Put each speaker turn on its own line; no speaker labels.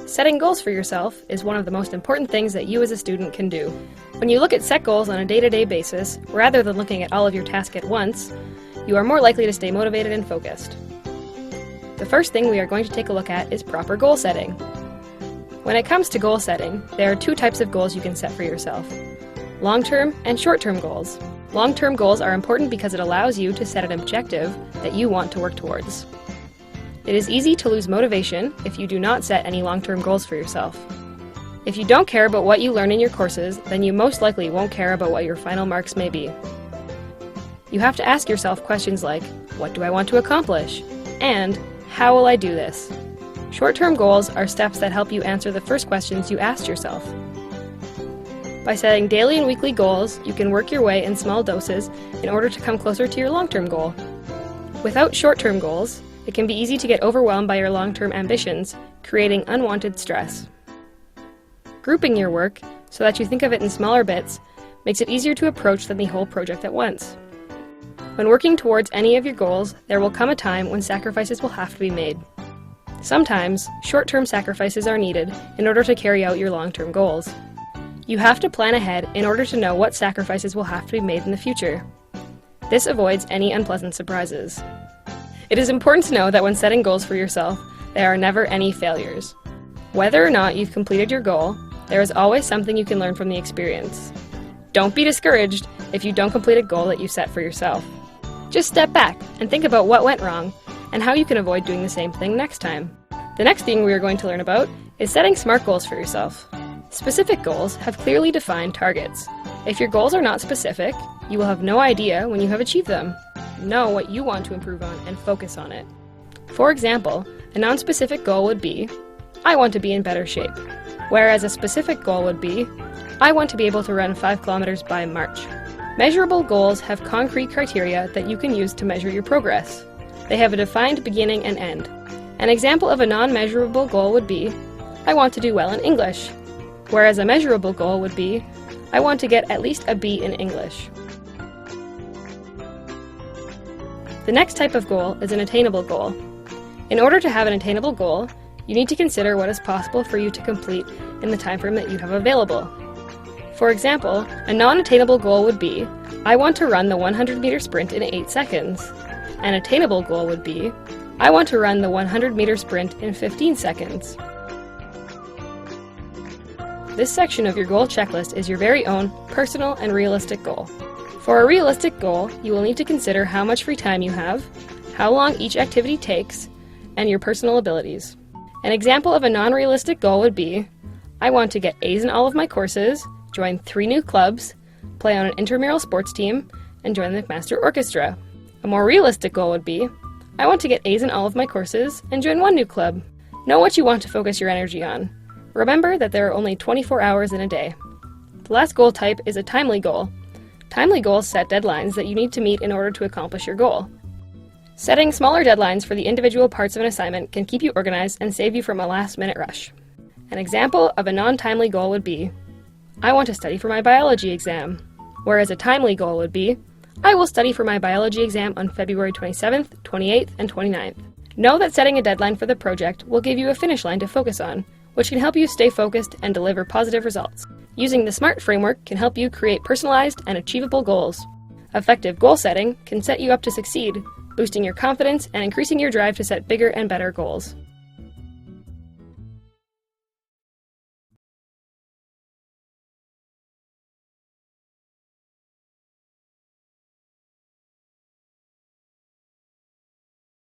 Setting goals for yourself is one of the most important things that you as a student can do. When you look at set goals on a day-to-day basis, rather than looking at all of your tasks at once, you are more likely to stay motivated and focused. The first thing we are going to take a look at is proper goal setting. When it comes to goal setting, there are two types of goals you can set for yourself: long-term and short-term goals. Long-term goals are important because it allows you to set an objective that you want to work towards. It is easy to lose motivation if you do not set any long-term goals for yourself. If you don't care about what you learn in your courses, then you most likely won't care about what your final marks may be. You have to ask yourself questions like, what do I want to accomplish? And how will I do this? Short-term goals are steps that help you answer the first questions you asked yourself. By setting daily and weekly goals, you can work your way in small doses in order to come closer to your long-term goal. Without short-term goals, it can be easy to get overwhelmed by your long-term ambitions, creating unwanted stress. Grouping your work, so that you think of it in smaller bits, makes it easier to approach than the whole project at once. When working towards any of your goals, there will come a time when sacrifices will have to be made. Sometimes, short-term sacrifices are needed in order to carry out your long-term goals. You have to plan ahead in order to know what sacrifices will have to be made in the future. This avoids any unpleasant surprises. It is important to know that when setting goals for yourself, there are never any failures. Whether or not you've completed your goal, there is always something you can learn from the experience. Don't be discouraged if you don't complete a goal that you set for yourself. Just step back and think about what went wrong and how you can avoid doing the same thing next time. The next thing we are going to learn about is setting SMART goals for yourself. Specific goals have clearly defined targets. If your goals are not specific, you will have no idea when you have achieved them. Know what you want to improve on and focus on it. For example, a non-specific goal would be, I want to be in better shape, whereas a specific goal would be, I want to be able to run 5 kilometers by March. Measurable goals have concrete criteria that you can use to measure your progress. They have a defined beginning and end. An example of a non-measurable goal would be, I want to do well in English, whereas a measurable goal would be, I want to get at least a B in English. The next type of goal is an attainable goal. In order to have an attainable goal, you need to consider what is possible for you to complete in the time frame that you have available. For example, a non-attainable goal would be, I want to run the 100-meter sprint in 8 seconds. An attainable goal would be, I want to run the 100-meter sprint in 15 seconds. This section of your goal checklist is your very own personal and realistic goal. For a realistic goal, you will need to consider how much free time you have, how long each activity takes, and your personal abilities. An example of a non-realistic goal would be, I want to get A's in all of my courses, join 3 new clubs, play on an intramural sports team, and join the McMaster Orchestra. A more realistic goal would be, I want to get A's in all of my courses and join 1 new club. Know what you want to focus your energy on. Remember that there are only 24 hours in a day. The last goal type is a timely goal. Timely goals set deadlines that you need to meet in order to accomplish your goal. Setting smaller deadlines for the individual parts of an assignment can keep you organized and save you from a last-minute rush. An example of a non-timely goal would be, I want to study for my biology exam, whereas a timely goal would be, I will study for my biology exam on February 27th, 28th, and 29th. Know that setting a deadline for the project will give you a finish line to focus on, which can help you stay focused and deliver positive results. Using the SMART framework can help you create personalized and achievable goals. Effective goal setting can set you up to succeed, boosting your confidence and increasing your drive to set bigger and better goals.